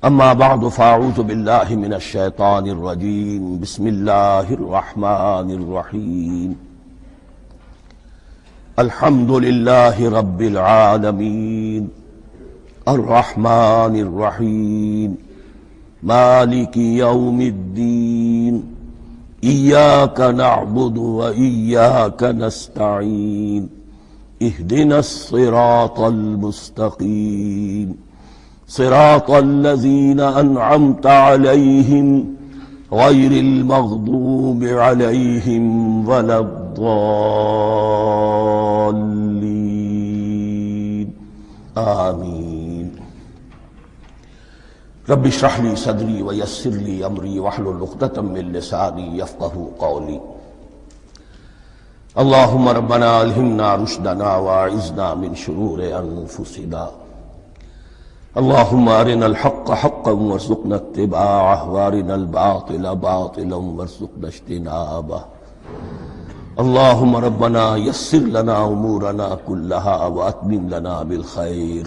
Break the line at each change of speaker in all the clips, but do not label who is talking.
اما بعد فاعوذ باللہ من الشیطان الرجیم بسم اللہ الرحمن الرحیم الحمد للہ رب العالمین الرحمن الرحیم مالک یوم الدین ایاک نعبد و ایاک نستعین اہدنا الصراط المستقیم صراط الذين أنعمت عليهم غير المغضوب عليهم ولا الضالين آمين رب اشرح لي صدري ويسر لي أمري واحلل عقدة من لساني يفقهوا قولي اللهم ربنا ألهمنا رشدنا وأعذنا من شرور أنفسنا اللهم أرنا الحق حقا وارزقنا اتباعه وأرنا الباطل باطلا وارزقنا اجتنابه اللهم ربنا يسر لنا أمورنا كلها وأتمم لنا بالخير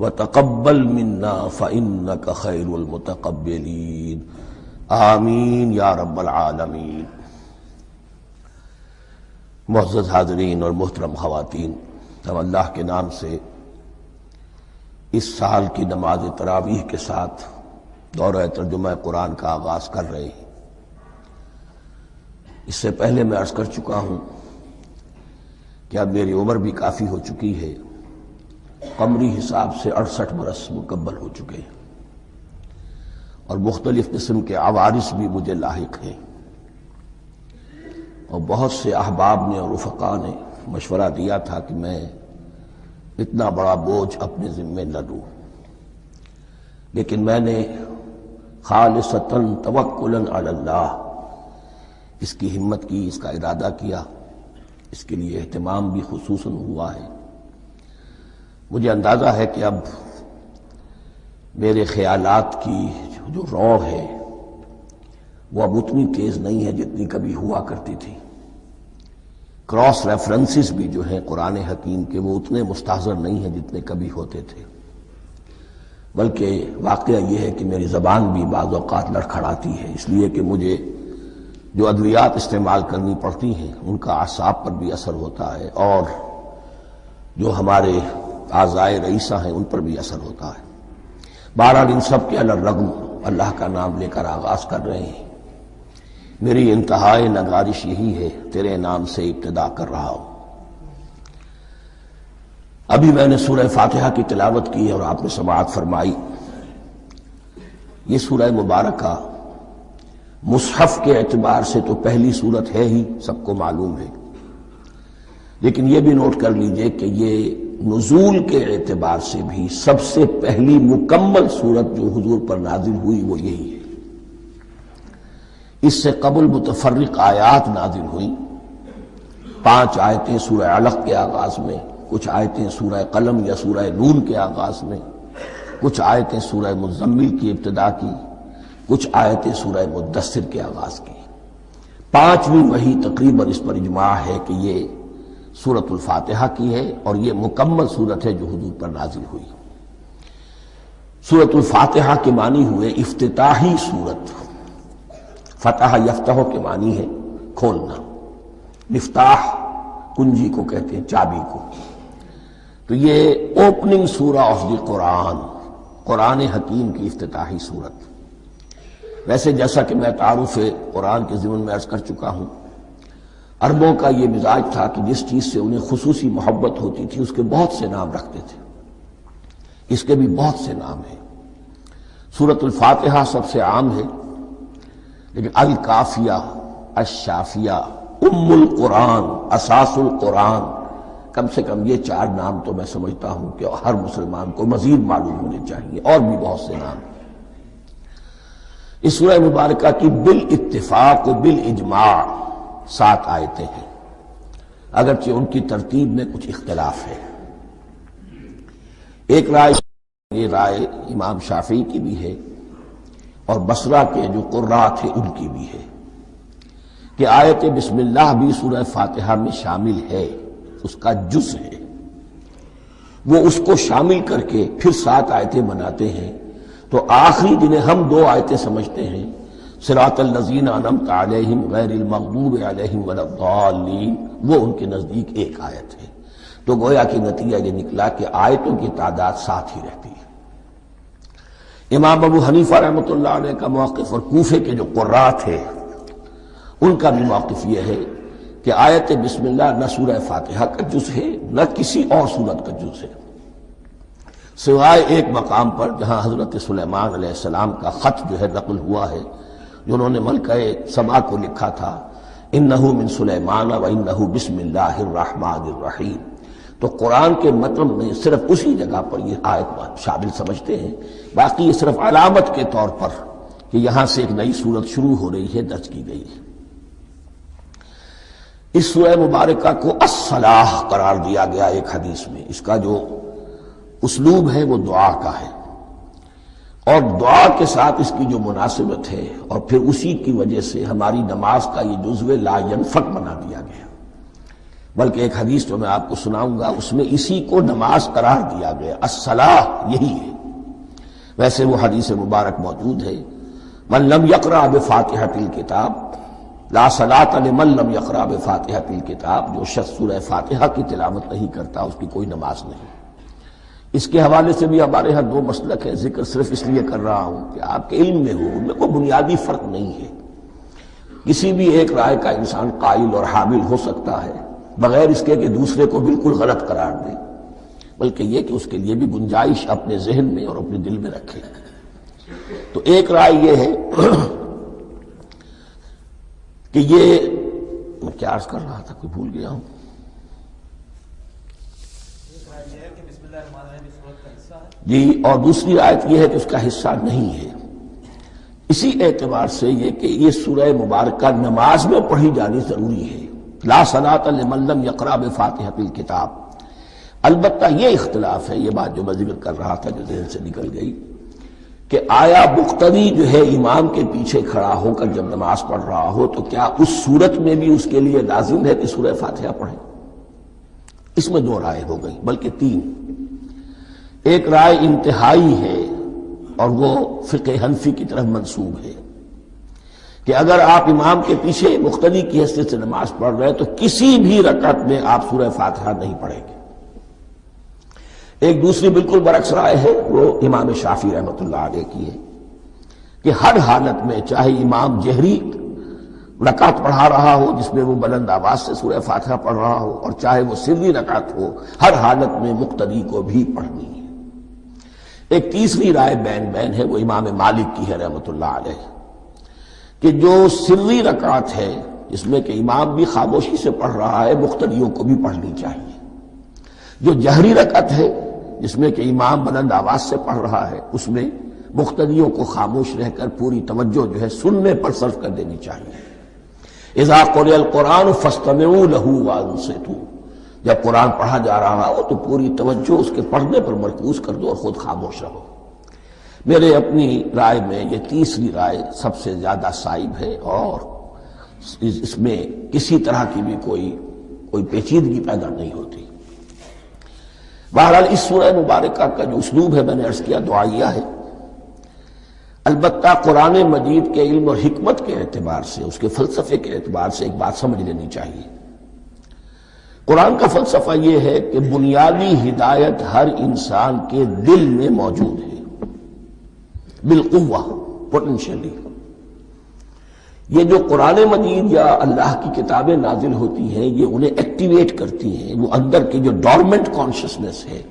وتقبل منا فإنك خير المتقبلين آمین یا رب العالمین۔ معزز حاضرین اور محترم خواتین، ہم اللہ کے نام سے اس سال کی نماز تراویح کے ساتھ دورہ ترجمہ قرآن کا آغاز کر رہے ہیں۔ اس سے پہلے میں عرض کر چکا ہوں کہ اب میری عمر بھی کافی ہو چکی ہے، قمری حساب سے 68 برس مکمل ہو چکے ہیں، اور مختلف قسم کے عوارض بھی مجھے لاحق ہیں، اور بہت سے احباب نے اور رفقاء نے مشورہ دیا تھا کہ میں اتنا بڑا بوجھ اپنے ذمے نہ لوں، لیکن میں نے خالصتاً توکلاً علی اللہ اس کی ہمت کی، اس کا ارادہ کیا، اس کے لیے اہتمام بھی خصوصاً ہوا ہے۔ مجھے اندازہ ہے کہ اب میرے خیالات کی جو رو ہے وہ اب اتنی تیز نہیں ہے جتنی کبھی ہوا کرتی تھی۔ کراس ریفرنسز بھی جو ہیں قرآن حکیم کے وہ اتنے مستحضر نہیں ہیں جتنے کبھی ہوتے تھے، بلکہ واقعہ یہ ہے کہ میری زبان بھی بعض اوقات لڑکھڑاتی ہے، اس لیے کہ مجھے جو ادویات استعمال کرنی پڑتی ہیں ان کا اعصاب پر بھی اثر ہوتا ہے، اور جو ہمارے اعضائے رئیسہ ہیں ان پر بھی اثر ہوتا ہے۔ بہرحال ان سب کے علی الرغم اللہ کا نام لے کر آغاز کر رہے ہیں۔ میری انتہائی نگارش یہی ہے، تیرے نام سے ابتدا کر رہا ہوں۔ ابھی میں نے سورہ فاتحہ کی تلاوت کی اور آپ نے سماعت فرمائی۔ یہ سورہ مبارکہ مصحف کے اعتبار سے تو پہلی سورت ہے ہی، سب کو معلوم ہے، لیکن یہ بھی نوٹ کر لیجئے کہ یہ نزول کے اعتبار سے بھی سب سے پہلی مکمل سورت جو حضور پر نازل ہوئی وہ یہی ہے۔ اس سے قبل متفرق آیات نازل ہوئیں، 5 آیتیں سورہ علق کے آغاز میں، کچھ آیتیں سورہ قلم یا سورہ نون کے آغاز میں، کچھ آیتیں سورہ مزمل کی ابتدا کی، کچھ آیتیں سورہ مدثر کے آغاز کی۔ 5ویں وحی تقریباً اس پر اجماع ہے کہ یہ سورۃ الفاتحہ کی ہے، اور یہ مکمل سورت ہے جو حضور پر نازل ہوئی۔ سورۃ الفاتحہ کے معنی ہوئے افتتاحی سورت، فتح یفتح کے معنی ہے کھولنا، مفتاح کنجی کو کہتے ہیں، چابی کو۔ تو یہ اوپننگ سورہ آف دی قرآن، قرآن حکیم کی افتتاحی سورت۔ ویسے جیسا کہ میں تعارف قرآن کے ضمن میں عرض کر چکا ہوں، عربوں کا یہ مزاج تھا کہ جس چیز سے انہیں خصوصی محبت ہوتی تھی اس کے بہت سے نام رکھتے تھے۔ اس کے بھی بہت سے نام ہیں۔ سورۃ الفاتحہ سب سے عام ہے، لیکن الکافیہ، الشافیہ، ام القرآن، اساس القرآن، کم سے کم یہ 4 نام تو میں سمجھتا ہوں کہ ہر مسلمان کو مزید معلوم ہونے چاہیے، اور بھی بہت سے نام۔ اس سورہ مبارکہ کی بالاتفاق و بالاجماع 7 آیتیں ہیں، اگرچہ ان کی ترتیب میں کچھ اختلاف ہے۔ ایک رائے، یہ رائے امام شافعی کی بھی ہے اور بصرہ کے جو قراء تھے ان کی بھی ہے، کہ آیت بسم اللہ بھی سورہ فاتحہ میں شامل ہے، اس کا جز ہے، وہ اس کو شامل کر کے پھر 7 آیتیں بناتے ہیں۔ تو آخری جنہیں ہم دو آیتیں سمجھتے ہیں صراط الذین انعمت علیہم غیر المغضوب علیہم ولا الضالین، وہ ان کے نزدیک ایک آیت ہے۔ تو گویا کہ نتیجہ یہ نکلا کہ آیتوں کی تعداد 7 ہی رہتی ہے۔ امام ابو حنیفہ رحمۃ اللہ علیہ کا موقف اور کوفے کے جو قراء تھے ان کا بھی موقف یہ ہے کہ آیت بسم اللہ نہ سورہ فاتحہ کا جز ہے نہ کسی اور سورت کا جز ہے، سوائے ایک مقام پر جہاں حضرت سلیمان علیہ السلام کا خط جو ہے نقل ہوا ہے، جنہوں نے ملکہ سبا کو لکھا تھا انہ من سلیمان و انہ بسم اللہ الرحمن الرحیم، تو قرآن کے متن میں صرف اسی جگہ پر یہ آیت شامل سمجھتے ہیں، باقی یہ صرف علامت کے طور پر کہ یہاں سے ایک نئی سورت شروع ہو رہی ہے درج کی گئی ہے۔ اس سورہ مبارکہ کو الصلاح قرار دیا گیا ایک حدیث میں، اس کا جو اسلوب ہے وہ دعا کا ہے، اور دعا کے ساتھ اس کی جو مناسبت ہے اور پھر اسی کی وجہ سے ہماری نماز کا یہ جزو لا ینفک بنا دیا گیا، بلکہ ایک حدیث جو میں آپ کو سناؤں گا اس میں اسی کو نماز قرار دیا گیا، الصلاح یہی ہے۔ ویسے وہ حدیث مبارک موجود ہے من لم یقرأ بفاتحۃ الکتاب لا صلاۃ لمن لم یقرأ بفاتحۃ الکتاب، جو شخص سورہ فاتحہ کی تلاوت نہیں کرتا اس کی کوئی نماز نہیں۔ اس کے حوالے سے بھی ہمارے ہاں دو مسلک ہیں، ذکر صرف اس لیے کر رہا ہوں کہ آپ کے علم میں ہو، ان میں کوئی بنیادی فرق نہیں ہے، کسی بھی ایک رائے کا انسان قائل اور حامل ہو سکتا ہے بغیر اس کے کہ دوسرے کو بالکل غلط قرار دے، بلکہ یہ کہ اس کے لیے بھی گنجائش اپنے ذہن میں اور اپنے دل میں رکھے۔ تو ایک رائے یہ ہے کہ یہ میں کیا عرض کر رہا تھا کوئی بھول گیا ہوں، جی، اور دوسری آیت یہ ہے کہ اس کا حصہ نہیں ہے۔ اسی اعتبار سے یہ کہ یہ سورہ مبارکہ نماز میں پڑھی جانی ضروری ہے، لا صلاۃ لمن لم یقرأ بفاتحۃ الکتاب۔ البتہ یہ اختلاف ہے، یہ بات جو میں ذکر کر رہا تھا جو ذہن سے نکل گئی، کہ آیا مقتدی جو ہے امام کے پیچھے کھڑا ہو کر جب نماز پڑھ رہا ہو تو کیا اس صورت میں بھی اس کے لیے لازم ہے کہ سورہ فاتحہ پڑھے؟ اس میں دو رائے ہو گئی، بلکہ تین۔ ایک رائے انتہائی ہے اور وہ فقہ حنفی کی طرف منسوب ہے کہ اگر آپ امام کے پیچھے مقتدی کی حیثیت سے نماز پڑھ رہے ہیں تو کسی بھی رکعت میں آپ سورہ فاتحہ نہیں پڑھیں گے۔ ایک دوسری بالکل برعکس رائے ہے، وہ امام شافعی رحمۃ اللہ علیہ کی ہے کہ ہر حالت میں چاہے امام جہری رکعت پڑھا رہا ہو جس میں وہ بلند آواز سے سورہ فاتحہ پڑھ رہا ہو، اور چاہے وہ سری رکعت ہو، ہر حالت میں مقتدی کو بھی پڑھنی ہے۔ ایک تیسری رائے بین بین ہے، وہ امام مالک کی ہے رحمۃ اللہ علیہ، کہ جو سری رکعت ہے جس میں کہ امام بھی خاموشی سے پڑھ رہا ہے مقتدیوں کو بھی پڑھنی چاہیے، جو جہری رکعت ہے جس میں کہ امام بلند آواز سے پڑھ رہا ہے اس میں مقتدیوں کو خاموش رہ کر پوری توجہ جو ہے سننے پر صرف کر دینی چاہیے۔ اذا قرئ القرآن فاستمعوا له وانصتوا، جب قرآن پڑھا جا رہا ہو تو پوری توجہ اس کے پڑھنے پر مرکوز کر دو اور خود خاموش رہو۔ میرے اپنی رائے میں یہ تیسری رائے سب سے زیادہ صائب ہے، اور اس میں کسی طرح کی بھی کوئی پیچیدگی پیدا نہیں ہوتی۔ بہرحال اس سورہ مبارکہ کا جو اسلوب ہے میں نے عرض کیا دعائیہ ہے، البتہ قرآن مجید کے علم اور حکمت کے اعتبار سے، اس کے فلسفے کے اعتبار سے ایک بات سمجھ لینی چاہیے۔ قرآن کا فلسفہ یہ ہے کہ بنیادی ہدایت ہر انسان کے دل میں موجود ہے، بالقوہ، پوٹینشلی۔ یہ جو قرآن مجید یا اللہ کی کتابیں نازل ہوتی ہیں یہ انہیں ایکٹیویٹ کرتی ہیں، وہ اندر کی جو ڈورمنٹ کانشسنس ہے،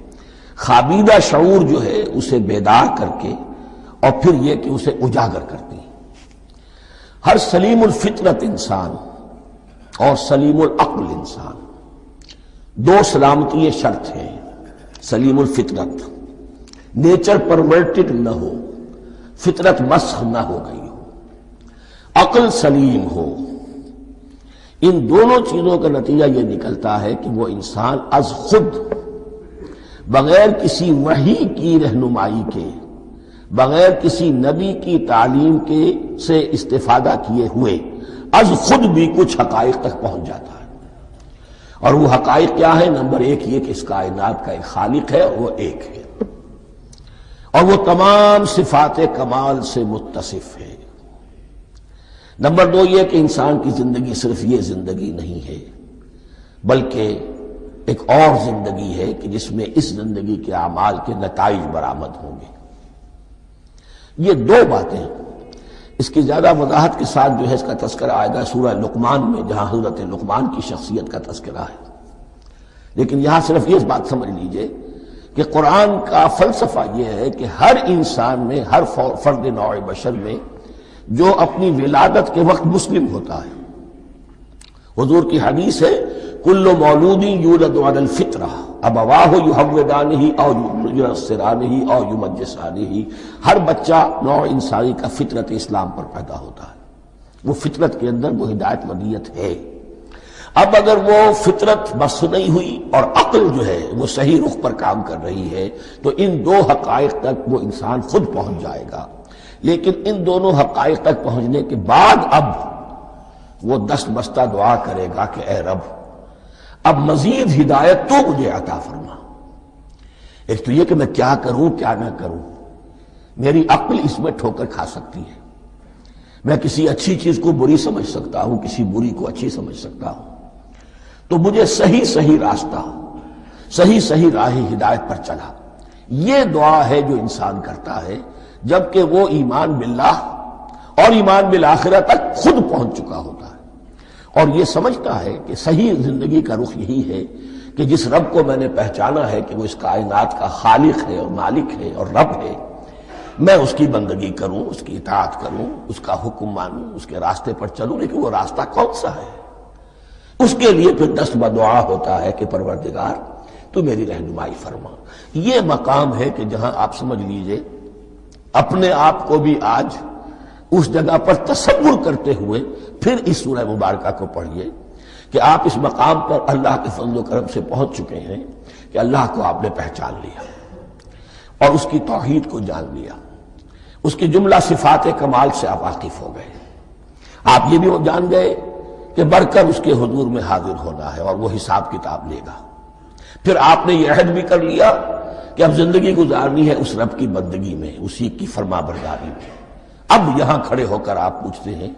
خابیدہ شعور جو ہے اسے بیدار کر کے اور پھر یہ کہ اسے اجاگر کرتی ہیں۔ ہر سلیم الفطرت انسان اور سلیم العقل انسان، دو سلامتی شرط ہیں۔ سلیم الفطرت، نیچر پرورٹڈ نہ ہو، فطرت مسخ نہ ہو گئی ہو، عقل سلیم ہو، ان دونوں چیزوں کا نتیجہ یہ نکلتا ہے کہ وہ انسان از خود بغیر کسی وحی کی رہنمائی کے، بغیر کسی نبی کی تعلیم کے سے استفادہ کیے ہوئے از خود بھی کچھ حقائق تک پہنچ جاتا ہے۔ اور وہ حقائق کیا ہے؟ نمبر ایک یہ کہ اس کائنات کا ایک خالق ہے اور وہ ایک ہے، اور وہ تمام صفات کمال سے متصف ہے۔ نمبر 2 یہ کہ انسان کی زندگی صرف یہ زندگی نہیں ہے، بلکہ ایک اور زندگی ہے کہ جس میں اس زندگی کے اعمال کے نتائج برآمد ہوں گے۔ یہ 2 باتیں، اس کی زیادہ وضاحت کے ساتھ جو ہے اس کا تذکرہ آئے گا سورہ لقمان میں، جہاں حضرت لقمان کی شخصیت کا تذکرہ ہے۔ لیکن یہاں صرف یہ بات سمجھ لیجئے کہ قرآن کا فلسفہ یہ ہے کہ ہر انسان میں، ہر فرد نوع بشر میں جو اپنی ولادت کے وقت مسلم ہوتا ہے، حضور کی حدیث ہے کل مولود یولد علی الفطرہ ابواہ یحودانہ او ینصرانہ او یمجسانہ، ہر بچہ نوع انسانی کا فطرت اسلام پر پیدا ہوتا ہے، وہ فطرت کے اندر وہ ہدایت ودیت ہے۔ اب اگر وہ فطرت بس نہیں ہوئی اور عقل جو ہے وہ صحیح رخ پر کام کر رہی ہے تو ان 2 حقائق تک وہ انسان خود پہنچ جائے گا۔ لیکن ان دونوں حقائق تک پہنچنے کے بعد اب وہ دست بستہ دعا کرے گا کہ اے رب اب مزید ہدایت تو مجھے عطا فرما۔ ایک تو یہ کہ میں کیا کروں کیا نہ کروں، میری عقل اس میں ٹھوکر کھا سکتی ہے، میں کسی اچھی چیز کو بری سمجھ سکتا ہوں، کسی بری کو اچھی سمجھ سکتا ہوں، تو مجھے صحیح راستہ، صحیح راہ ہدایت پر چلا۔ یہ دعا ہے جو انسان کرتا ہے جبکہ وہ ایمان باللہ اور ایمان بالآخرہ تک خود پہنچ چکا ہوتا ہے، اور یہ سمجھتا ہے کہ صحیح زندگی کا رخ یہی ہے کہ جس رب کو میں نے پہچانا ہے کہ وہ اس کائنات کا خالق ہے اور مالک ہے اور رب ہے، میں اس کی بندگی کروں، اس کی اطاعت کروں، اس کا حکم مانوں، اس کے راستے پر چلوں۔ لیکن وہ راستہ کون سا ہے؟ اس کے لیے پھر دست بدعا ہوتا ہے کہ پروردگار تو میری رہنمائی فرما۔ یہ مقام ہے کہ جہاں آپ سمجھ لیجئے اپنے آپ کو بھی آج اس جگہ پر تصور کرتے ہوئے پھر اس سورہ مبارکہ کو پڑھیے کہ آپ اس مقام پر اللہ کے فضل و کرم سے پہنچ چکے ہیں کہ اللہ کو آپ نے پہچان لیا اور اس کی توحید کو جان لیا، اس کی جملہ صفات کمال سے آپ واقف ہو گئے۔ آپ یہ بھی جان گئے کہ بڑھ کر اس کے حضور میں حاضر ہونا ہے اور وہ حساب کتاب لے گا۔ پھر آپ نے یہ عہد بھی کر لیا کہ اب زندگی گزارنی ہے اس رب کی بندگی میں، اسی کی فرما برداری میں۔ اب یہاں کھڑے ہو کر آپ پوچھتے ہیں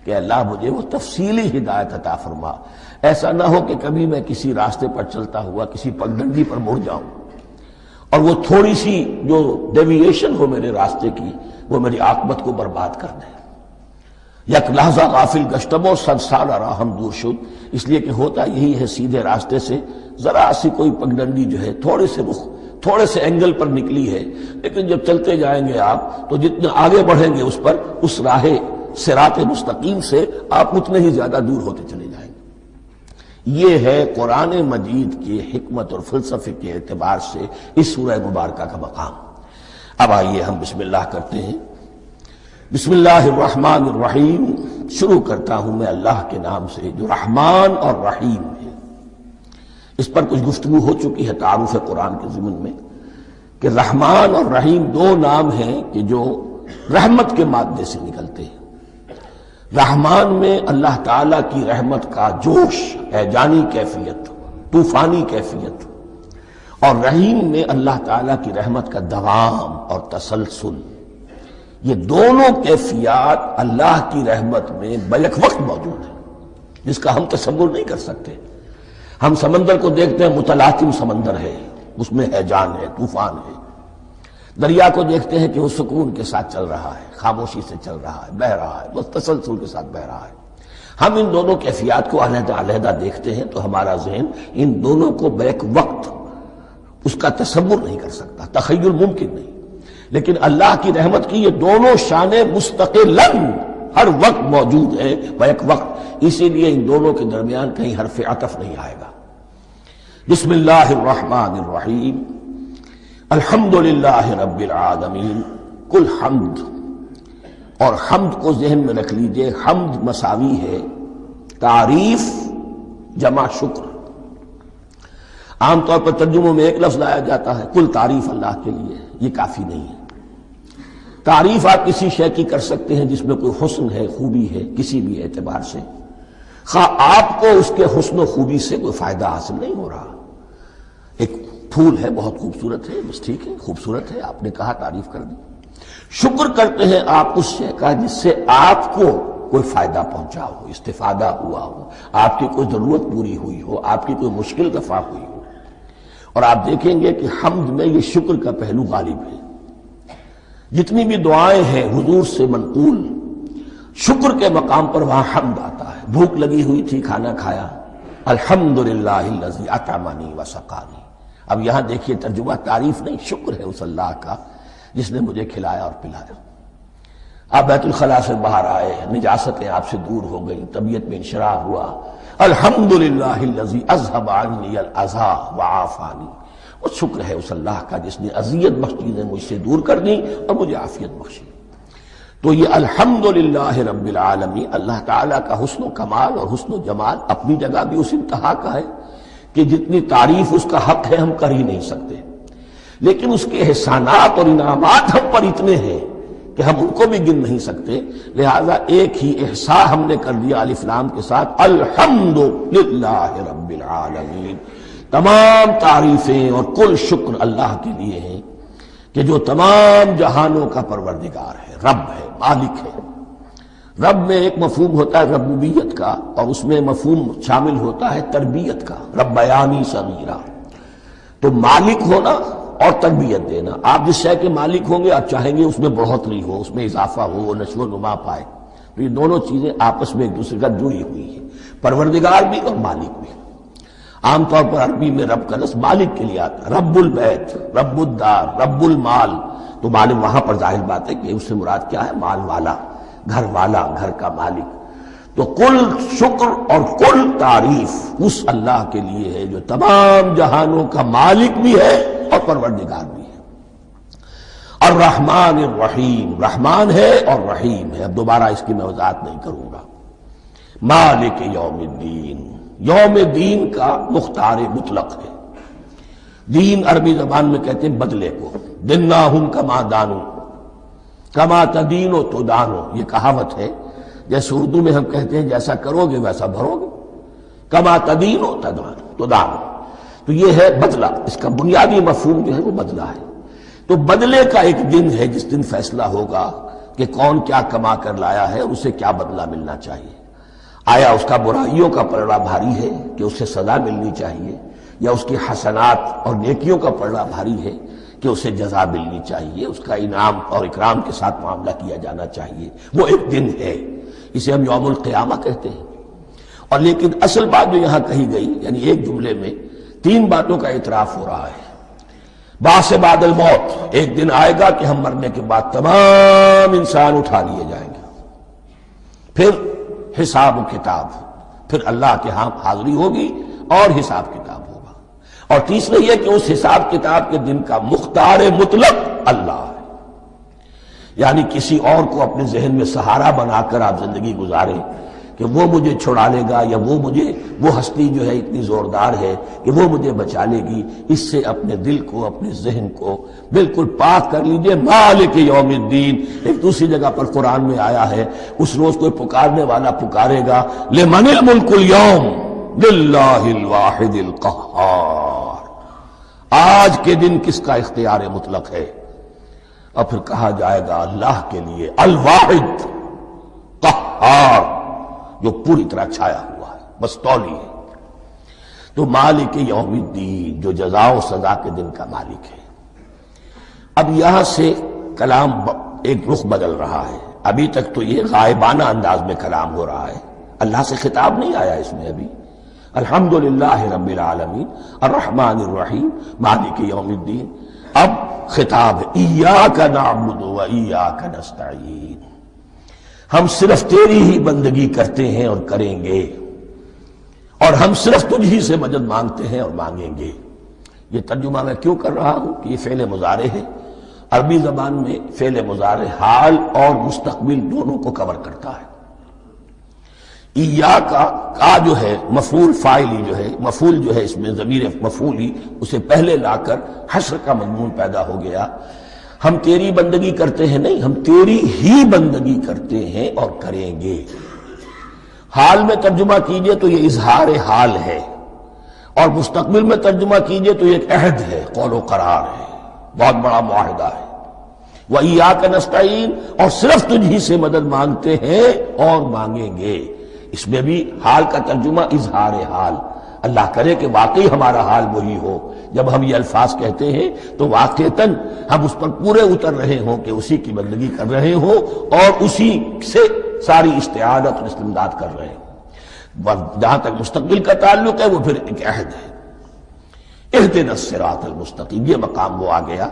کہ اللہ مجھے وہ تفصیلی ہدایت عطا فرما، ایسا نہ ہو کہ کبھی میں کسی راستے پر چلتا ہوا کسی پگڈنڈی پر مڑ جاؤں اور وہ تھوڑی سی جو ڈیوییشن ہو میرے راستے کی وہ میری عاقبت کو برباد کر دے۔ یک لحظہ غافل گشتم و 100 سال راہم دور شد، اس لیے کہ ہوتا یہی ہے سیدھے راستے سے ذرا سی کوئی پگڈنڈی جو ہے تھوڑے سے اینگل پر نکلی ہے، لیکن جب چلتے جائیں گے آپ تو جتنے آگے بڑھیں گے اس پر، اس راہ صراط مستقیم سے آپ اتنے ہی زیادہ دور ہوتے چلے جائیں گے۔ یہ ہے قرآن مجید کی حکمت اور فلسفے کے اعتبار سے اس سورہ مبارکہ کا مقام۔ اب آئیے ہم بسم اللہ کرتے ہیں۔ بسم اللہ الرحمن الرحیم، شروع کرتا ہوں میں اللہ کے نام سے جو رحمان اور رحیم ہے۔ اس پر کچھ گفتگو ہو چکی ہے تعارف قرآن کے ضمن میں کہ رحمان اور رحیم 2 نام ہیں کہ جو رحمت کے مادے سے نکلتے ہیں۔ رحمان میں اللہ تعالیٰ کی رحمت کا جوش، ہیجانی کیفیت، طوفانی کیفیت، اور رحیم میں اللہ تعالیٰ کی رحمت کا دوام اور تسلسل۔ یہ دونوں کیفیات اللہ کی رحمت میں بیک وقت موجود ہیں، جس کا ہم تصور نہیں کر سکتے۔ ہم سمندر کو دیکھتے ہیں، متلاطم سمندر ہے، اس میں ہیجان ہے، طوفان ہے۔ دریا کو دیکھتے ہیں کہ وہ سکون کے ساتھ چل رہا ہے، خاموشی سے چل رہا ہے، بہہ رہا ہے، بس تسلسل کے ساتھ بہہ رہا ہے۔ ہم ان دونوں کیفیات کو علیحدہ علیحدہ دیکھتے ہیں تو ہمارا ذہن ان دونوں کو بیک وقت اس کا تصور نہیں کر سکتا، تخیل ممکن نہیں۔ لیکن اللہ کی رحمت کی یہ دونوں شانیں مستقلاً ہر وقت موجود ہیں بیک وقت، اسی لیے ان دونوں کے درمیان کہیں حرف عطف نہیں آئے گا۔ بسم اللہ الرحمن الرحیم، الحمدللہ رب العالمین۔ کل حمد، اور حمد کو ذہن میں رکھ لیجئے، حمد مساوی ہے تعریف جمع شکر۔ عام طور پر ترجموں میں ایک لفظ لایا جاتا ہے، کل تعریف اللہ کے لیے، یہ کافی نہیں ہے۔ تعریف آپ کسی شے کی کر سکتے ہیں جس میں کوئی حسن ہے، خوبی ہے، کسی بھی اعتبار سے، خواہ آپ کو اس کے حسن و خوبی سے کوئی فائدہ حاصل نہیں ہو رہا۔ ایک پھول ہے، بہت خوبصورت ہے، بس ٹھیک ہے، خوبصورت ہے، آپ نے کہا، تعریف کر دی۔ شکر کرتے ہیں آپ اس شے کا جس سے آپ کو کوئی فائدہ پہنچا ہو، استفادہ ہوا ہو، آپ کی کوئی ضرورت پوری ہوئی ہو، آپ کی کوئی مشکل رفع ہوئی ہو۔ اور آپ دیکھیں گے کہ حمد میں یہ شکر کا پہلو غالب ہے۔ جتنی بھی دعائیں ہیں حضور سے منقول، شکر کے مقام پر وہاں حمد آتا ہے۔ بھوک لگی ہوئی تھی، کھانا کھایا، الحمدللہ الذی اطعمنی وسقانی۔ اب یہاں دیکھیے ترجمہ تعریف نہیں، شکر ہے اس اللہ کا جس نے مجھے کھلایا اور پلایا۔ آپ بیت الخلاء سے باہر آئے، نجاستیں آپ سے دور ہو گئی، طبیعت میں انشراح ہوا، الحمدللہ الذی اذھب عنی الاذی وعافانی۔ وہ شکر ہے اس اللہ کا جس نے اذیت بخش چیزیں مجھ سے دور کر دیں اور مجھے عافیت بخشی۔ تو یہ الحمدللہ رب العالمین اللہ تعالیٰ کا حسن و کمال اور حسن و جمال اپنی جگہ بھی اس انتہا کا ہے کہ جتنی تعریف اس کا حق ہے ہم کر ہی نہیں سکتے، لیکن اس کے احسانات اور انعامات ہم پر اتنے ہیں کہ ہم ان کو بھی گن نہیں سکتے۔ لہذا ایک ہی احصاء ہم نے کر دیا الف لام کے ساتھ، الحمدللہ رب العالمین۔ تمام تعریفیں اور کل شکر اللہ کے لیے ہیں کہ جو تمام جہانوں کا پروردگار ہے، رب ہے، مالک ہے۔ رب میں ایک مفہوم ہوتا ہے ربوبیت کا، اور اس میں مفہوم شامل ہوتا ہے تربیت کا، ربیانی صغیرہ۔ تو مالک ہونا اور تربیت دینا، آپ جس شے کے مالک ہوں گے آپ چاہیں گے اس میں بڑھوتری ہو، اس میں اضافہ ہو، وہ نشو و نما پائے۔ تو یہ دونوں چیزیں آپس میں ایک دوسرے کا جڑی ہوئی ہیں، پروردگار بھی اور مالک بھی۔ عام طور پر عربی میں رب کا لفظ مالک کے لیے آتا ہے، رب البیت، رب الدار، رب المال۔ تو مالک وہاں پر ظاہر بات ہے کہ اس سے مراد کیا ہے، مال والا، گھر والا، گھر کا مالک۔ تو کل شکر اور کل تعریف اس اللہ کے لیے ہے جو تمام جہانوں کا مالک بھی ہے اور پروردگار بھی ہے۔ الرحمن الرحیم، رحمان ہے اور رحیم ہے۔ اب دوبارہ اس کی میں وضاحت نہیں کروں گا۔ مالک یوم الدین، یوم دین کا مختار مطلق ہے۔ دین عربی زبان میں کہتے ہیں بدلے کو، دناہم کما دانو، کما تدینو تو دانو، یہ کہاوت ہے۔ جیسے اردو میں ہم کہتے ہیں جیسا کرو گے ویسا بھرو گے، کما تدینو تو دانو۔ تو یہ ہے بدلہ، اس کا بنیادی مفہوم جو ہے وہ بدلہ ہے۔ تو بدلے کا ایک دن ہے جس دن فیصلہ ہوگا کہ کون کیا کما کر لایا ہے اور اسے کیا بدلہ ملنا چاہیے۔ آیا اس کا برائیوں کا پلڑا بھاری ہے کہ اسے سزا ملنی چاہیے، یا اس کی حسنات اور نیکیوں کا پلڑا بھاری ہے کہ اسے جزا ملنی چاہیے، اس کا انعام اور اکرام کے ساتھ معاملہ کیا جانا چاہیے۔ وہ ایک دن ہے، اسے ہم یوم القیامہ کہتے ہیں۔ اور لیکن اصل بات جو یہاں کہی گئی، یعنی ایک جملے میں تین باتوں کا اعتراف ہو رہا ہے۔ بعث بعد الموت، ایک دن آئے گا کہ ہم مرنے کے بعد تمام انسان اٹھا لیے جائیں گے، پھر حساب و کتاب، پھر اللہ کے ہاں حاضری ہوگی اور حساب کتاب ہوگا۔ اور تیسرا یہ کہ اس حساب کتاب کے دن کا مختار مطلق اللہ ہے، یعنی کسی اور کو اپنے ذہن میں سہارا بنا کر آپ زندگی گزاریں کہ وہ مجھے چھڑا لے گا، یا وہ ہستی جو ہے اتنی زوردار ہے کہ وہ مجھے بچا لے گی، اس سے اپنے دل کو، اپنے ذہن کو بالکل پاک کر لیجئے۔ مالک یوم الدین، ایک دوسری جگہ پر قرآن میں آیا ہے، اس روز کوئی پکارنے والا پکارے گا، لمن الملک اليوم للہ الواحد القہار، آج کے دن کس کا اختیار مطلق ہے؟ اور پھر کہا جائے گا اللہ کے لیے، الواحد قہار، جو پوری طرح چھایا ہوا ہے، بس تولی ہے۔ تو مالک یوم الدین، جو جزا و سزا کے دن کا مالک ہے۔ اب یہاں سے کلام ایک رخ بدل رہا ہے۔ ابھی تک تو یہ غائبانہ انداز میں کلام ہو رہا ہے، اللہ سے خطاب نہیں آیا اس میں ابھی۔ الحمدللہ رب العالمین الرحمن الرحیم مالک یوم الدین۔ اب خطاب ہے، ایاک نعبد و ایاک نستعین، ہم صرف تیری ہی بندگی کرتے ہیں اور کریں گے، اور ہم صرف تجھ ہی سے مدد مانگتے ہیں اور مانگیں گے۔ یہ ترجمہ میں کیوں کر رہا ہوں کہ یہ فعل مضارع ہے۔ عربی زبان میں فعل مضارع حال اور مستقبل دونوں کو کور کرتا ہے۔ کا جو ہے مفعول فاعلی جو ہے، مفعول جو ہے اس میں ضمیر مفعولی، اسے پہلے لا کر حشر کا مضمون پیدا ہو گیا۔ ہم تیری بندگی کرتے ہیں نہیں، ہم تیری ہی بندگی کرتے ہیں اور کریں گے۔ حال میں ترجمہ کیجئے تو یہ اظہار حال ہے، اور مستقبل میں ترجمہ کیجئے تو یہ ایک عہد ہے، قول و قرار ہے، بہت بڑا معاہدہ ہے۔ وَإِيَّاكَ نَسْتَعِينُ، اور صرف تجھ ہی سے مدد مانگتے ہیں اور مانگیں گے۔ اس میں بھی حال کا ترجمہ اظہار حال، اللہ کرے کہ واقعی ہمارا حال وہی ہو، جب ہم یہ الفاظ کہتے ہیں تو واقعتاً ہم اس پر پورے اتر رہے ہوں کہ اسی کی بندگی کر رہے ہوں اور اسی سے ساری استعانت اور استمداد کر رہے ہیں۔ جہاں تک مستقبل کا تعلق ہے وہ پھر ایک عہد ہے، اہدنا الصراط المستقیم، یہ مقام وہ آ گیا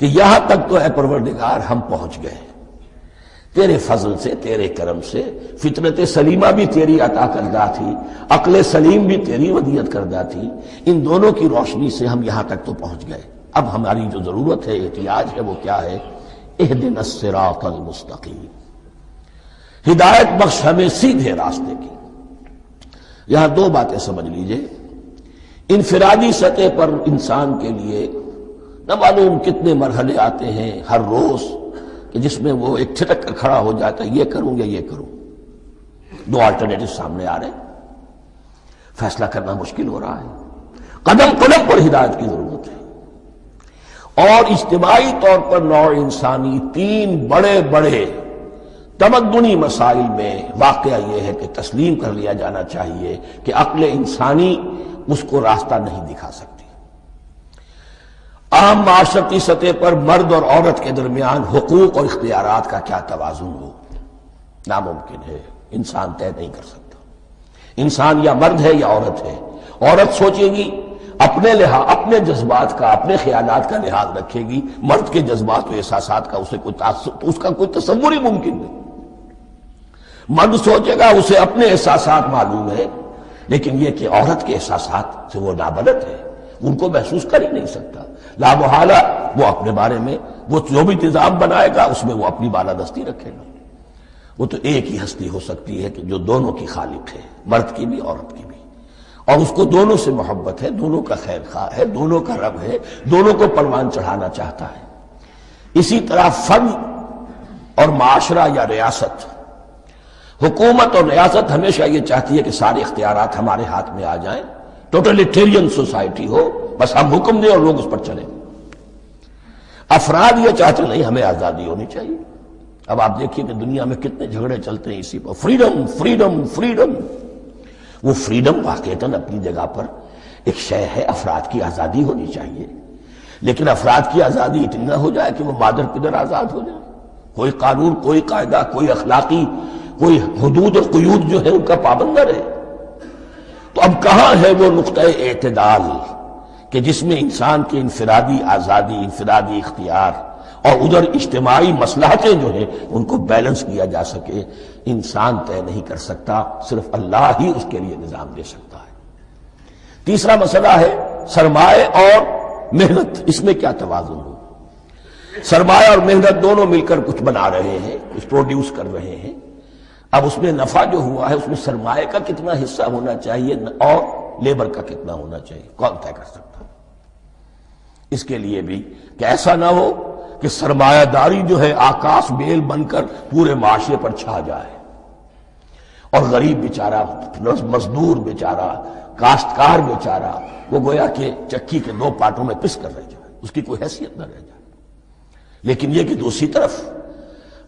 کہ یہاں تک تو اے پروردگار ہم پہنچ گئے، تیرے فضل سے، تیرے کرم سے، فطرت سلیمہ بھی تیری عطا کردہ تھی، عقل سلیم بھی تیری ودیعت کردہ تھی، ان دونوں کی روشنی سے ہم یہاں تک تو پہنچ گئے۔ اب ہماری جو ضرورت ہے، احتیاج ہے، وہ کیا ہے؟ اہدنا الصراط المستقیم، ہدایت بخش ہمیں سیدھے راستے کی۔ یہاں دو باتیں سمجھ لیجئے، انفرادی سطح پر انسان کے لیے نہ معلوم کتنے مرحلے آتے ہیں ہر روز کہ جس میں وہ ایک چھٹک کر کھڑا ہو جاتا ہے، یہ کروں یا یہ کروں، دو آلٹرنیٹو سامنے آ رہے ہیں، فیصلہ کرنا مشکل ہو رہا ہے، قدم قدم پر ہدایت کی ضرورت ہے۔ اور اجتماعی طور پر نوع انسانی تین بڑے بڑے تمدنی مسائل میں واقعہ یہ ہے کہ تسلیم کر لیا جانا چاہیے کہ عقل انسانی اس کو راستہ نہیں دکھا سکتی۔ عام معاشرتی سطح پر مرد اور عورت کے درمیان حقوق اور اختیارات کا کیا توازن ہو، ناممکن ہے، انسان طے نہیں کر سکتا۔ انسان یا مرد ہے یا عورت ہے، عورت سوچے گی اپنے لحاظ، اپنے جذبات کا، اپنے خیالات کا لحاظ رکھے گی، مرد کے جذبات و احساسات کا اسے کوئی اس کا کوئی تصور ہی ممکن نہیں۔ مرد سوچے گا اسے اپنے احساسات معلوم ہے، لیکن یہ کہ عورت کے احساسات سے وہ نابلد ہے، ان کو محسوس کر ہی نہیں سکتا، لا محالہ وہ اپنے بارے میں وہ جو بھی نظام بنائے گا اس میں وہ اپنی بالادستی رکھے گا۔ وہ تو ایک ہی ہستی ہو سکتی ہے کہ جو دونوں کی خالق ہے، مرد کی بھی عورت کی بھی، اور اس کو دونوں سے محبت ہے، دونوں کا خیر خواہ ہے، دونوں کا رب ہے، دونوں کو پروان چڑھانا چاہتا ہے۔ اسی طرح فرد اور معاشرہ یا ریاست، حکومت اور ریاست ہمیشہ یہ چاہتی ہے کہ سارے اختیارات ہمارے ہاتھ میں آ جائیں، ٹوٹلیٹیرین سوسائٹی ہو، بس ہم حکم دیں اور لوگ اس پر چلیں۔ افراد یہ چاہتے نہیں، ہمیں آزادی ہونی چاہیے۔ اب آپ دیکھیے کہ دنیا میں کتنے جھگڑے چلتے ہیں اسی پر، فریڈم فریڈم فریڈم۔ وہ فریڈم واقعتاً اپنی جگہ پر ایک شے ہے، افراد کی آزادی ہونی چاہیے، لیکن افراد کی آزادی اتنی نہ ہو جائے کہ وہ مادر پدر آزاد ہو جائے، کوئی قانون، کوئی قاعدہ، کوئی اخلاقی کوئی حدود اور قیود جو ہے ان کا پابند نہ رہے۔ تو اب کہاں ہے وہ نقطہ اعتدال کہ جس میں انسان کی انفرادی آزادی، انفرادی اختیار اور ادھر اجتماعی مصلحتیں جو ہیں ان کو بیلنس کیا جا سکے؟ انسان طے نہیں کر سکتا، صرف اللہ ہی اس کے لیے نظام دے سکتا ہے۔ تیسرا مسئلہ ہے سرمایہ اور محنت، اس میں کیا توازن ہو؟ سرمایہ اور محنت دونوں مل کر کچھ بنا رہے ہیں، کچھ پروڈیوس کر رہے ہیں۔ اب اس میں نفع جو ہوا ہے اس میں سرمایہ کا کتنا حصہ ہونا چاہیے اور لیبر کا کتنا ہونا چاہیے، کون طے کر سکتا؟ اس کے لیے بھی کہ ایسا نہ ہو کہ سرمایہ داری جو ہے آکاش بیل بن کر پورے معاشرے پر چھا جائے اور غریب بیچارہ، مزدور بیچارہ، کاشتکار بیچارہ وہ گویا کہ چکی کے دو پارٹوں میں پس کر رہ جائے، اس کی کوئی حیثیت نہ رہ جائے۔ لیکن یہ کہ دوسری طرف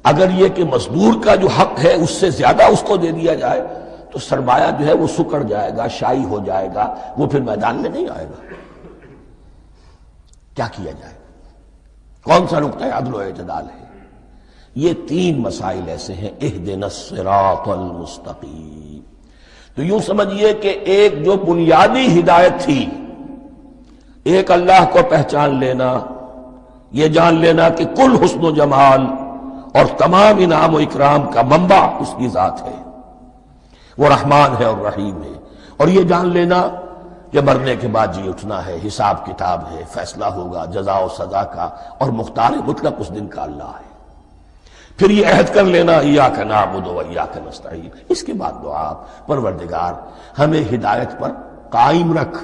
اگر یہ کہ مزدور کا جو حق ہے اس سے زیادہ اس کو دے دیا جائے تو سرمایہ جو ہے وہ سکڑ جائے گا، شائی ہو جائے گا، وہ پھر میدان میں نہیں آئے گا۔ کیا کیا جائے؟ کون سا نقطہ عدل و اعتدال ہے؟ یہ تین مسائل ایسے ہیں، اہدنا الصراط المستقیم۔ تو یوں سمجھیے کہ ایک جو بنیادی ہدایت تھی، ایک اللہ کو پہچان لینا، یہ جان لینا کہ کل حسن و جمال اور تمام انعام و اکرام کا منبع اس کی ذات ہے، وہ رحمان ہے اور رحیم ہے، اور یہ جان لینا کہ مرنے کے بعد جی اٹھنا ہے، حساب کتاب ہے، فیصلہ ہوگا جزا و سزا کا، اور مختار مطلق اس دن کا اللہ ہے۔ پھر یہ عہد کر لینا ایاک نعبد و ایاک نستعین۔ اس کے بعد دعا، پروردگار ہمیں ہدایت پر قائم رکھ،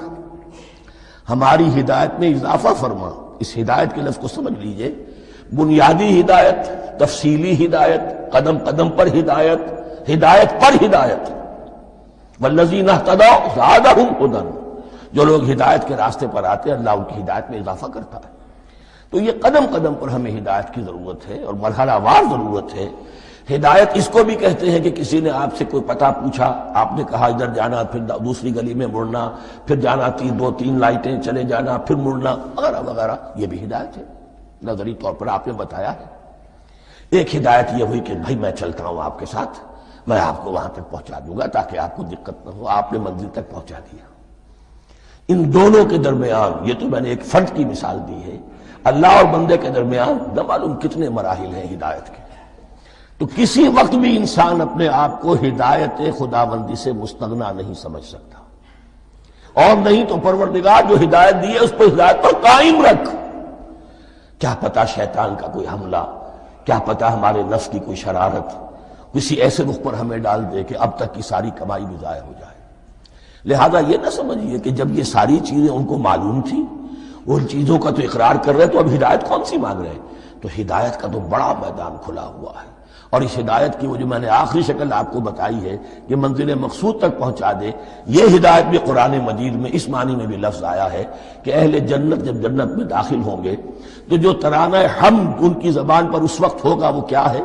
ہماری ہدایت میں اضافہ فرما۔ اس ہدایت کے لفظ کو سمجھ لیجئے، بنیادی ہدایت، تفصیلی ہدایت، قدم قدم پر ہدایت، ہدایت پر ہدایت۔ والذین اہتدوا زادہم ھدی، جو لوگ ہدایت کے راستے پر آتے ہیں اللہ ان کی ہدایت میں اضافہ کرتا ہے۔ تو یہ قدم قدم پر ہمیں ہدایت کی ضرورت ہے اور مرحلہ وار ضرورت ہے۔ ہدایت اس کو بھی کہتے ہیں کہ کسی نے آپ سے کوئی پتہ پوچھا، آپ نے کہا ادھر جانا، پھر دوسری گلی میں مڑنا، پھر جانا دو تین لائٹیں چلے جانا، پھر مڑنا وغیرہ وغیرہ، یہ بھی ہدایت ہے، نظری طور پر آپ نے بتایا ہے۔ ایک ہدایت یہ ہوئی کہ بھائی میں چلتا ہوں آپ کے ساتھ، میں آپ کو وہاں تک پہنچا دوں گا تاکہ آپ کو دقت نہ ہو، آپ نے منزل تک پہنچا دیا۔ ان دونوں کے درمیان، یہ تو میں نے ایک فرد کی مثال دی ہے، اللہ اور بندے کے درمیان نہ معلوم کتنے مراحل ہیں ہدایت کے۔ تو کسی وقت بھی انسان اپنے آپ کو ہدایت خداوندی سے مستغنا نہیں سمجھ سکتا، اور نہیں تو پروردگار جو ہدایت دی ہے اس پر ہدایت پر قائم رکھ۔ کیا پتہ شیطان کا کوئی حملہ، کیا پتہ ہمارے نفس کی کوئی شرارت کسی ایسے رخ پر ہمیں ڈال دے کہ اب تک کی ساری کمائی بھی ضائع ہو جائے۔ لہذا یہ نہ سمجھیے کہ جب یہ ساری چیزیں ان کو معلوم تھی، ان چیزوں کا تو اقرار کر رہے تو اب ہدایت کون سی مانگ رہے؟ تو ہدایت کا تو بڑا میدان کھلا ہوا ہے، اور اس ہدایت کی وہ جو میں نے آخری شکل آپ کو بتائی ہے کہ منزل مقصود تک پہنچا دے، یہ ہدایت بھی قرآن مجید میں اس معنی میں بھی لفظ آیا ہے کہ اہل جنت جب جنت میں داخل ہوں گے تو جو ترانہ حمد ان کی زبان پر اس وقت ہوگا وہ کیا ہے؟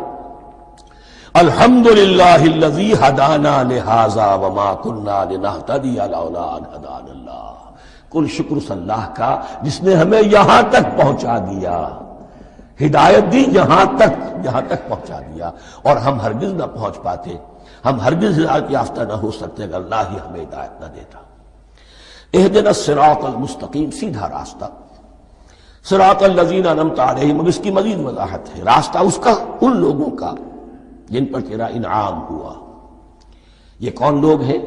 الحمدللہ الذی ہدانا لہذا وما کننا لنہتدی لولا ان ہدانا اللہ۔ کل شکر اس اللہ کا جس نے ہمیں یہاں تک پہنچا دیا، ہدایت دی یہاں تک پہنچا دیا، اور ہم ہرگز نہ پہنچ پاتے، ہم ہرگز ہدایت یافتہ نہ ہو سکتے اگر اللہ ہی ہمیں ہدایت نہ دیتا۔ اہدنا الصراط المستقیم، سیدھا راستہ، صراط الذین انعمت علیہم، اب اس کی مزید وضاحت ہے، راستہ اس کا ان لوگوں کا جن پر تیرا انعام ہوا۔ یہ کون لوگ ہیں؟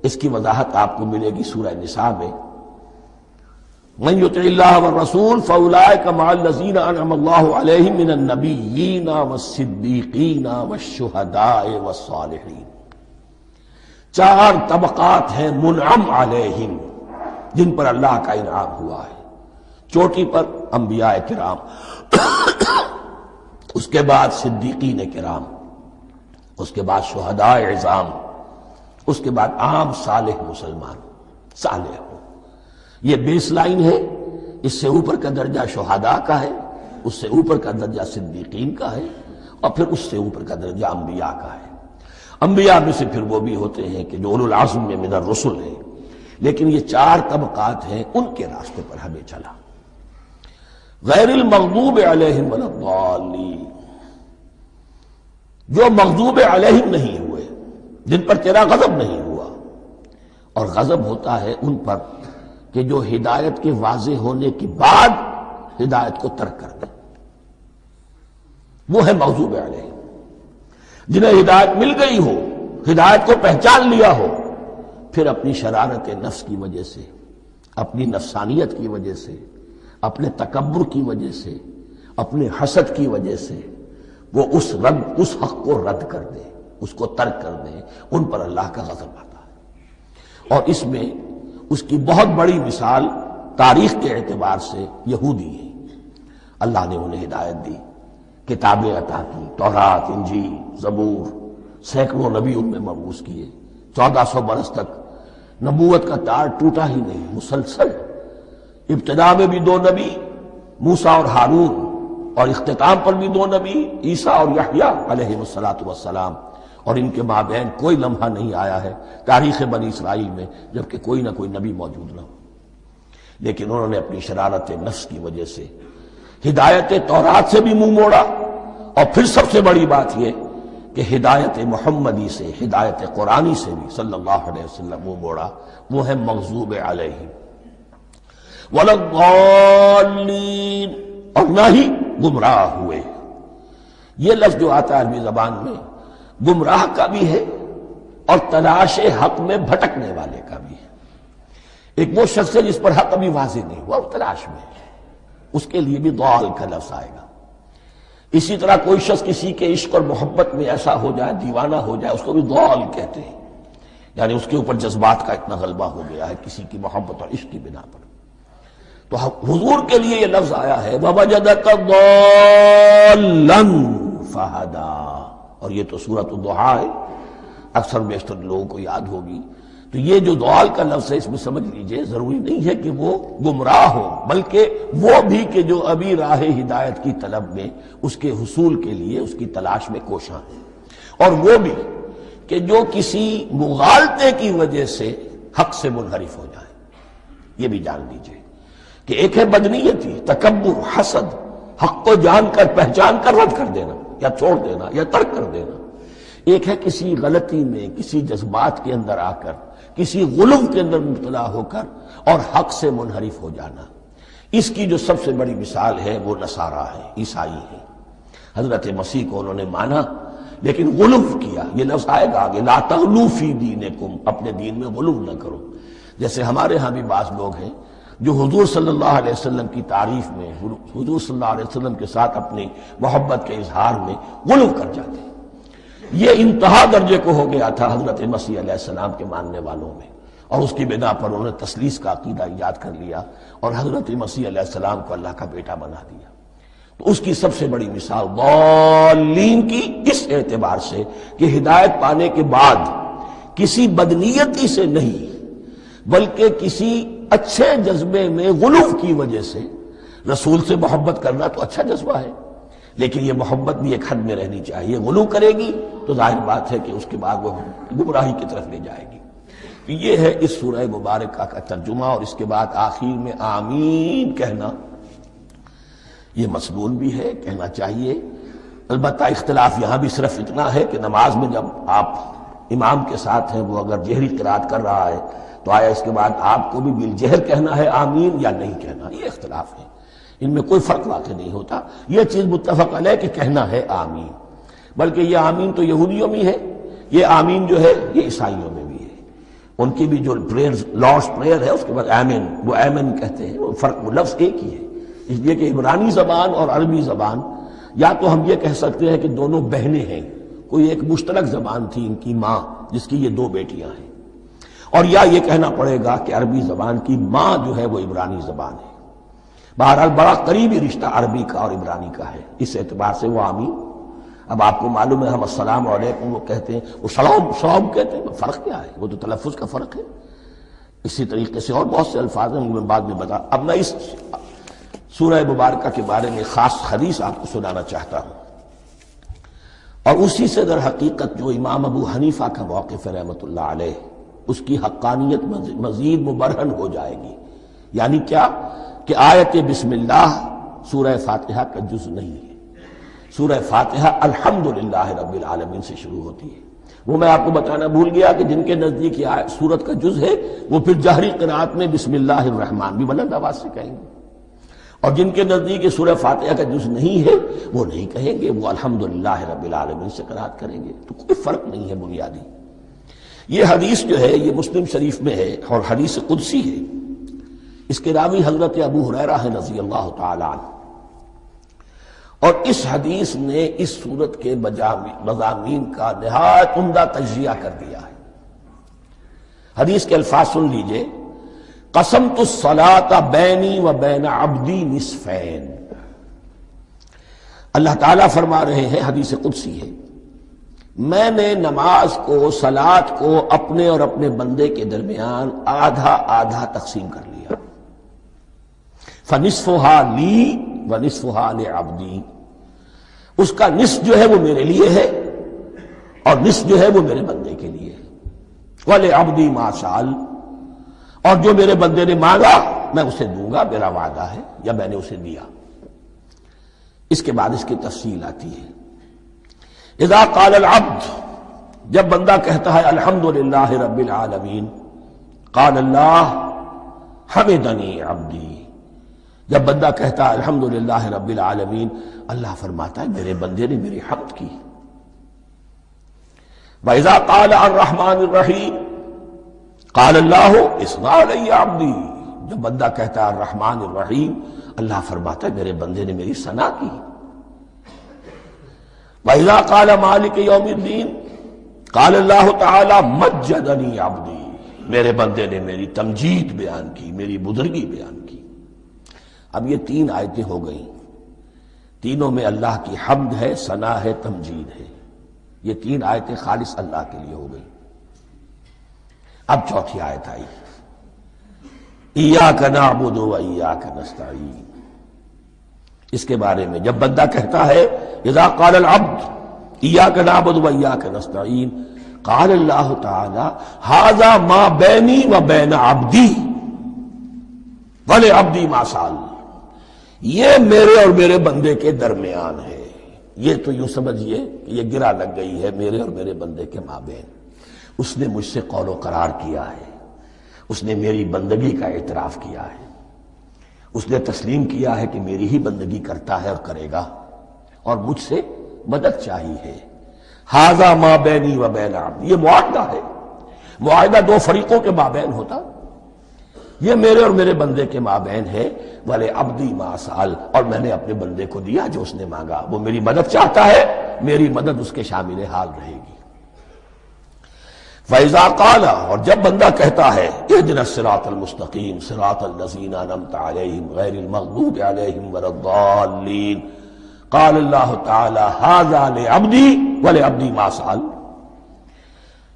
اس کی وضاحت آپ کو ملے گی سورہ نساء میں، من یطع اللہ والرسول فاولئک مع الذین انعم اللہ علیہم من النبیین والصدیقین والشہداء والصالحین۔ چار طبقات ہیں منعم علیہم جن پر اللہ کا انعام ہوا ہے۔ چوٹی پر انبیاء کرام، اس کے بعد صدیقین کرام، اس کے بعد شہداء عظام، اس کے بعد عام صالح مسلمان، صالح ہو۔ یہ بیس لائن ہے، اس سے اوپر کا درجہ شہداء کا ہے، اس سے اوپر کا درجہ صدیقین کا ہے، اور پھر اس سے اوپر کا درجہ انبیاء کا ہے۔ انبیاء میں سے پھر وہ بھی ہوتے ہیں کہ جو اولو العزم میں من الرسل ہیں، لیکن یہ چار طبقات ہیں، ان کے راستے پر ہمیں چلا۔ غیر المغضوب علیہم ولا الضالین، جو مغضوب علیہم نہیں ہوئے، جن پر تیرا غضب نہیں ہوا، اور غضب ہوتا ہے ان پر کہ جو ہدایت کے واضح ہونے کے بعد ہدایت کو ترک کر دیں، وہ ہے مغضوب علیہم۔ جنہیں ہدایت مل گئی ہو، ہدایت کو پہچان لیا ہو، پھر اپنی شرارت نفس کی وجہ سے، اپنی نفسانیت کی وجہ سے، اپنے تکبر کی وجہ سے، اپنے حسد کی وجہ سے وہ اس حق کو رد کر دیں، اس کو ترک کر دیں، ان پر اللہ کا غضب آتا ہے۔ اور اس میں اس کی بہت بڑی مثال تاریخ کے اعتبار سے یہودی ہے۔ اللہ نے انہیں ہدایت دی، کتابیں عطا کی، تورات، انجیل، زبور، سینکڑوں نبی ان میں مبعوث کیے، 1400 برس تک نبوت کا تار ٹوٹا ہی نہیں، مسلسل۔ ابتدا میں بھی 2 نبی، موسیٰ اور ہارون، اور اختتام پر بھی 2 نبی، عیسیٰ اور یحییٰ علیہ السلام، اور ان کے مابین کوئی لمحہ نہیں آیا ہے تاریخ بنی اسرائیل میں جبکہ کوئی نہ کوئی نبی موجود نہ ہو۔ لیکن انہوں نے اپنی شرارت نفس کی وجہ سے ہدایت تورات سے بھی منہ موڑا، اور پھر سب سے بڑی بات یہ کہ ہدایت محمدی سے، ہدایت قرآنی سے بھی صلی اللہ علیہ وسلم منہ موڑا، وہ ہے مغضوب علیہم ولا الضالین، اور نہ ہی گمراہ ہوئے۔ یہ لفظ جو آتا ہے عربی زبان میں گمراہ کا بھی ہے اور تلاش حق میں بھٹکنے والے کا بھی ہے۔ ایک وہ شخص ہے جس پر حق ابھی واضح نہیں ہوا، وہ تلاش میں ہے، اس کے لیے بھی ضال کا لفظ آئے گا۔ اسی طرح کوئی شخص کسی کے عشق اور محبت میں ایسا ہو جائے، دیوانہ ہو جائے، اس کو بھی ضال کہتے ہیں، یعنی اس کے اوپر جذبات کا اتنا غلبہ ہو گیا ہے کسی کی محبت اور عشق کی بنا پر۔ تو حضور کے لیے یہ لفظ آیا ہے وَوَجَدَكَ ضَالًّا فَهَدَىٰ، اور یہ تو سورۃ الضحیٰ ہے، اکثر بیشتر لوگوں کو یاد ہوگی۔ تو یہ جو ضلال کا لفظ ہے اس میں سمجھ لیجئے ضروری نہیں ہے کہ وہ گمراہ ہو، بلکہ وہ بھی کہ جو ابھی راہ ہدایت کی طلب میں اس کے حصول کے لیے اس کی تلاش میں کوشاں ہیں، اور وہ بھی کہ جو کسی مغالطے کی وجہ سے حق سے منحرف ہو جائے۔ یہ بھی جان لیجئے کہ ایک ہے بدنیتی، تکبر، حسد، حق کو جان کر پہچان کر رد کر دینا یا چھوڑ دینا یا ترک کر دینا، ایک ہے کسی غلطی میں، کسی جذبات کے اندر آ کر، کسی غلو کے اندر مبتلا ہو کر اور حق سے منحرف ہو جانا۔ اس کی جو سب سے بڑی مثال ہے وہ نصارہ ہے، عیسائی ہے۔ حضرت مسیح کو انہوں نے مانا لیکن غلو کیا، یہ لفظ آئے گا آگے، لا تغلو فی دینکم، اپنے دین میں غلو نہ کرو۔ جیسے ہمارے ہاں بھی بعض لوگ ہیں جو حضور صلی اللہ علیہ وسلم کی تعریف میں، حضور صلی اللہ علیہ وسلم کے ساتھ اپنی محبت کے اظہار میں غلو کر جاتے ہیں۔ یہ انتہا درجے کو ہو گیا تھا حضرت مسیح علیہ السلام کے ماننے والوں میں، اور اس کی بنا پر انہوں نے تثلیث کا عقیدہ ایجاد کر لیا اور حضرت مسیح علیہ السلام کو اللہ کا بیٹا بنا دیا۔ تو اس کی سب سے بڑی مثال ضالین کی اس اعتبار سے کہ ہدایت پانے کے بعد کسی بدنیتی سے نہیں بلکہ کسی اچھے جذبے میں غلو کی وجہ سے رسول سے محبت کرنا تو اچھا جذبہ ہے، لیکن یہ محبت بھی ایک حد میں رہنی چاہیے۔ غلو کرے گی تو ظاہر بات ہے کہ اس کے بعد وہ گمراہی کی طرف لے جائے گی۔ تو یہ ہے اس سورہ مبارکہ کا ترجمہ، اور اس کے بعد آخر میں آمین کہنا یہ مسنون بھی ہے، کہنا چاہیے۔ البتہ اختلاف یہاں بھی صرف اتنا ہے کہ نماز میں جب آپ امام کے ساتھ ہیں، وہ اگر جہری قرات کر رہا ہے تو آیا اس کے بعد آپ کو بھی بالجہر کہنا ہے آمین یا نہیں کہنا، یہ اختلاف ہے، ان میں کوئی فرق واقع نہیں ہوتا۔ یہ چیز متفق علیہ کہ کہنا ہے آمین، بلکہ یہ آمین تو یہودیوں میں ہے، یہ آمین جو ہے یہ عیسائیوں میں بھی ہے۔ ان کی بھی جو لارڈس پریئر ہے اس کے بعد آمین، وہ آمین کہتے ہیں، وہ فرق، وہ لفظ ایک ہی ہے، اس لیے کہ عبرانی زبان اور عربی زبان یا تو ہم یہ کہہ سکتے ہیں کہ دونوں بہنیں ہیں، کوئی ایک مشترک زبان تھی ان کی ماں جس کی یہ دو بیٹیاں ہیں، اور یا یہ کہنا پڑے گا کہ عربی زبان کی ماں جو ہے وہ عبرانی زبان ہے۔ بہرحال بڑا قریبی رشتہ عربی کا اور عبرانی کا ہے، اس اعتبار سے وہ آمین۔ اب آپ کو معلوم ہے ہم السلام علیکم وہ کہتے ہیں، وہ سلام کہتے ہیں، فرق کیا ہے؟ وہ تو تلفظ کا فرق ہے۔ اسی طریقے سے اور بہت سے الفاظ ہیں، میں بعد میں بتا۔ اب میں اس سورہ مبارکہ کے بارے میں خاص حدیث آپ کو سنانا چاہتا ہوں، اور اسی سے در حقیقت جو امام ابو حنیفہ کا موقف ہے رحمۃ اللہ علیہ، اس کی حقانیت مزید مبرہن ہو جائے گی۔ یعنی کیا کہ آیت بسم اللہ سورہ فاتحہ کا جز نہیں ہے، سورہ فاتحہ الحمدللہ رب العالمین سے شروع ہوتی ہے۔ وہ میں آپ کو بتانا بھول گیا کہ جن کے نزدیک یہ سورت کا جز ہے وہ پھر جہری قرات میں بسم اللہ الرحمن بھی بلند آواز سے کہیں گے، اور جن کے نزدیک یہ سورہ فاتحہ کا جز نہیں ہے وہ نہیں کہیں گے، وہ الحمدللہ رب العالمین سے قرات کریں گے۔ تو کوئی فرق نہیں ہے بنیادی۔ یہ حدیث جو ہے یہ مسلم شریف میں ہے اور حدیث قدسی ہے، اس کے راوی حضرت ابو ہریرہ ہے رضی اللہ تعالی عنہ، اور اس حدیث نے اس سورت کے مضامین کا نہایت عمدہ تجزیہ کر دیا ہے۔ حدیث کے الفاظ سن لیجئے، قسمت الصلاۃ بینی و بین عبدی نصفین۔ اللہ تعالیٰ فرما رہے ہیں، حدیث قدسی ہے، میں نے نماز کو، صلاۃ کو اپنے اور اپنے بندے کے درمیان آدھا آدھا تقسیم کر لیا۔ فنصفها لی ونصفها لعبدی، اس کا نصف جو ہے وہ میرے لیے ہے اور نصف جو ہے وہ میرے بندے کے لیے ہے۔ وَلِعَبْدِي مَا سَأَلَ، اور جو میرے بندے نے مانگا میں اسے دوں گا، میرا وعدہ ہے یا میں نے اسے دیا۔ اس کے بعد اس کی تفصیل آتی ہے، اذا قال العبد، جب بندہ کہتا ہے الحمدللہ رب العالمین، قال اللہ حمدنی عبدی، جب بندہ کہتا ہے الحمدللہ رب العالمین، اللہ فرماتا ہے میرے بندے نے میری حمد کی۔ وَإِذَا قَالَ الرَّحْمَنِ الرَّحِيمِ قَالَ اللَّهُ اثْنَى عَلَيَّ عَبْدِي، جب بندہ کہتا ہے الرحمن الرحیم، اللہ فرماتا ہے میرے بندے نے میری ثنا کی۔ وَإِذَا قَالَ مَالِكِ يَوْمِ الدِّينِ قَالَ اللَّهُ تَعَالَى مَجَّدَنِي عَبْدِي، میرے بندے نے میری تمجید بیان کی، میری بزرگی بیان کی۔ اب یہ تین آیتیں ہو گئیں، تینوں میں اللہ کی حمد ہے، ثنا ہے، تمجید ہے، یہ تین آیتیں خالص اللہ کے لیے ہو گئیں۔ اب چوتھی آیت آئی، ایاک نعبد و ایاک نستعین۔ اس کے بارے میں جب بندہ کہتا ہے اذا قال العبد ایاک نعبد و ایاک نستعین، قال اللہ تعالی ھذا ما بینی و بین عبدی ولعبدی ما سأل، یہ میرے اور میرے بندے کے درمیان ہے۔ یہ تو یوں سمجھیے کہ یہ گرا لگ گئی ہے میرے اور میرے بندے کے مابین۔ اس نے مجھ سے قول و قرار کیا ہے، اس نے میری بندگی کا اعتراف کیا ہے، اس نے تسلیم کیا ہے کہ میری ہی بندگی کرتا ہے اور کرے گا، اور مجھ سے مدد چاہیے ہے۔ ھذا ما بینی و بین عبدی، یہ معاہدہ ہے، معاہدہ دو فریقوں کے مابین ہوتا، یہ میرے اور میرے بندے کے مابین ہے۔ وَلِعَبْدِي مَا سَأَلَ، اور میں نے اپنے بندے کو دیا جو اس نے مانگا، وہ میری مدد چاہتا ہے، میری مدد اس کے شامل حال رہے گی۔ فَإِذَا قَالَ، اور جب بندہ کہتا ہے اهْدِنَا الصِّرَاطَ الْمُسْتَقِيمَ صِرَاطَ الَّذِينَ أَنْعَمْتَ عَلَيْهِمْ غَيْرِ الْمَغْضُوبِ عَلَيْهِمْ وَلَا الضَّالِّينَ، قال اللہ تعالی ھذا لعبدی ولعبدی ما سأل،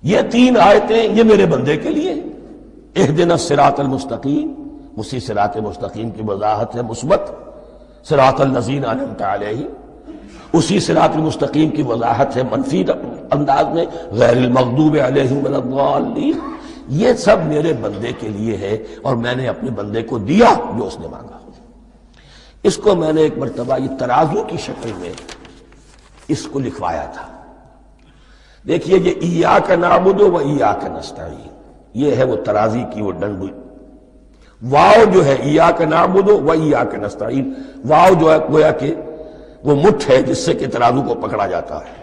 یہ تین آیتیں یہ میرے بندے کے لیے، اهدنا الصراط المستقیم، اسی صراط مستقیم کی وضاحت ہے مثبت، صراط الذین انعمت علیہم، اسی صراط المستقیم کی وضاحت ہے منفی انداز میں، غیر المغضوب علیہم ولا الضالین، یہ سب میرے بندے کے لیے ہے اور میں نے اپنے بندے کو دیا جو اس نے مانگا۔ اس کو میں نے ایک مرتبہ یہ ترازو کی شکل میں اس کو لکھوایا تھا۔ دیکھیے یہ ایاک نعبد و ایاک نستعین، یہ ہے وہ ترازی کی وہ ڈنڈ، واو جو ہے ایاک نعبد و ایاک نستعین، واو جو ہے گویا کہ وہ مٹھ ہے جس سے کہ ترازو کو پکڑا جاتا ہے۔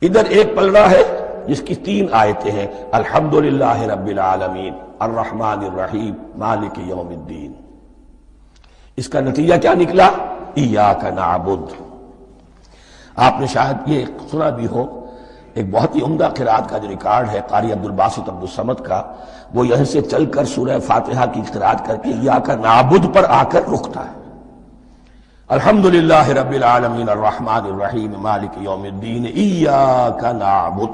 ادھر ایک پلڑا ہے جس کی تین آیتیں ہیں، الحمدللہ رب العالمین الرحمن الرحیم مالک یوم الدین۔ اس کا نتیجہ کیا نکلا؟ ایاک نعبد۔ آپ نے شاید یہ سنا بھی ہو، ایک بہت ہی عمدہ قرات کا جو ریکارڈ ہے قاری عبدالباسط عبدالصمد کا، وہ یہیں سے چل کر سورہ فاتحہ کی قرات کر کے ایاک نعبد پر آ کر رکتا ہے، الحمدللہ رب العالمین الرحمن الرحیم مالک یوم الدین ایاک نعبد۔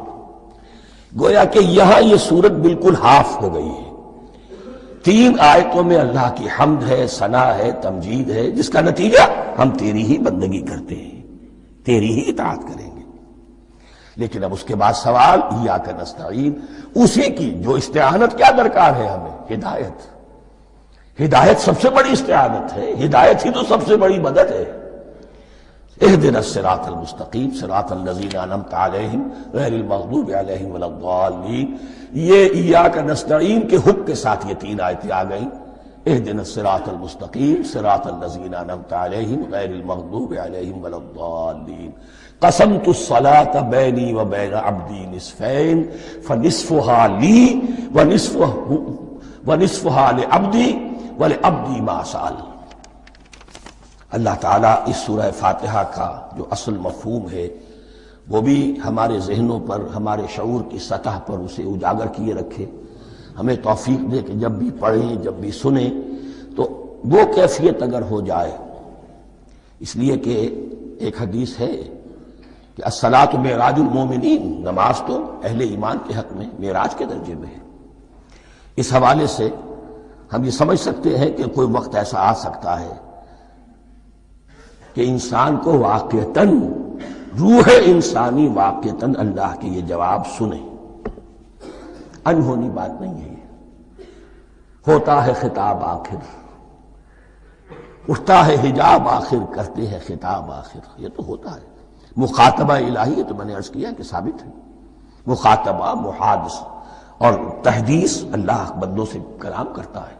گویا کہ یہاں یہ صورت بالکل ہاف ہو گئی ہے، تین آیتوں میں اللہ کی حمد ہے، ثنا ہے، تمجید ہے، جس کا نتیجہ ہم تیری ہی بندگی کرتے ہیں، تیری ہی اطاعت کریں گے۔ لیکن اب اس کے بعد سوال ایاک نستعین، اسی کی جو استعانت کیا درکار ہے ہمیں؟ ہدایت۔ ہدایت سب سے بڑی استعانت ہے، ہدایت ہی تو سب سے بڑی مدد ہے۔ اهدنا الصراط المستقیم صراط الذین انعمت علیہم غیر المغضوب علیہم ولا الضالین، یہ ایاک نستعین کے حکم کے ساتھ یہ تین آیتیں آ گئیں، اهدنا الصراط المستقیم صراط الذین انعمت علیہم غیر المغضوب علیہم ولا الضالین، قسمت الصلاة بینی و بین عبدی نصفین فنصفها لی ونصفها لعبدی ولعبدی ما سأل۔ اللہ تعالیٰ اس سورہ فاتحہ کا جو اصل مفہوم ہے وہ بھی ہمارے ذہنوں پر، ہمارے شعور کی سطح پر اسے اجاگر کیے رکھے، ہمیں توفیق دے کہ جب بھی پڑھیں، جب بھی سنیں تو وہ کیفیت اگر ہو جائے، اس لیے کہ ایک حدیث ہے کہ الصلاۃ معراج المومنین، نماز تو اہل ایمان کے حق میں معراج کے درجے میں ہے۔ اس حوالے سے ہم یہ سمجھ سکتے ہیں کہ کوئی وقت ایسا آ سکتا ہے کہ انسان کو واقعتاً، روح انسانی واقعتاً اللہ کے یہ جواب سنے، انہونی بات نہیں ہے یہ، ہوتا ہے خطاب آخر، اٹھتا ہے حجاب آخر، کرتے ہیں خطاب آخر، یہ تو ہوتا ہے۔ مخاطبہ الہی تو میں نے عرض کیا کہ ثابت ہے، مخاطبہ، محادث اور تحدیث اللہ بندوں سے کلام کرتا ہے۔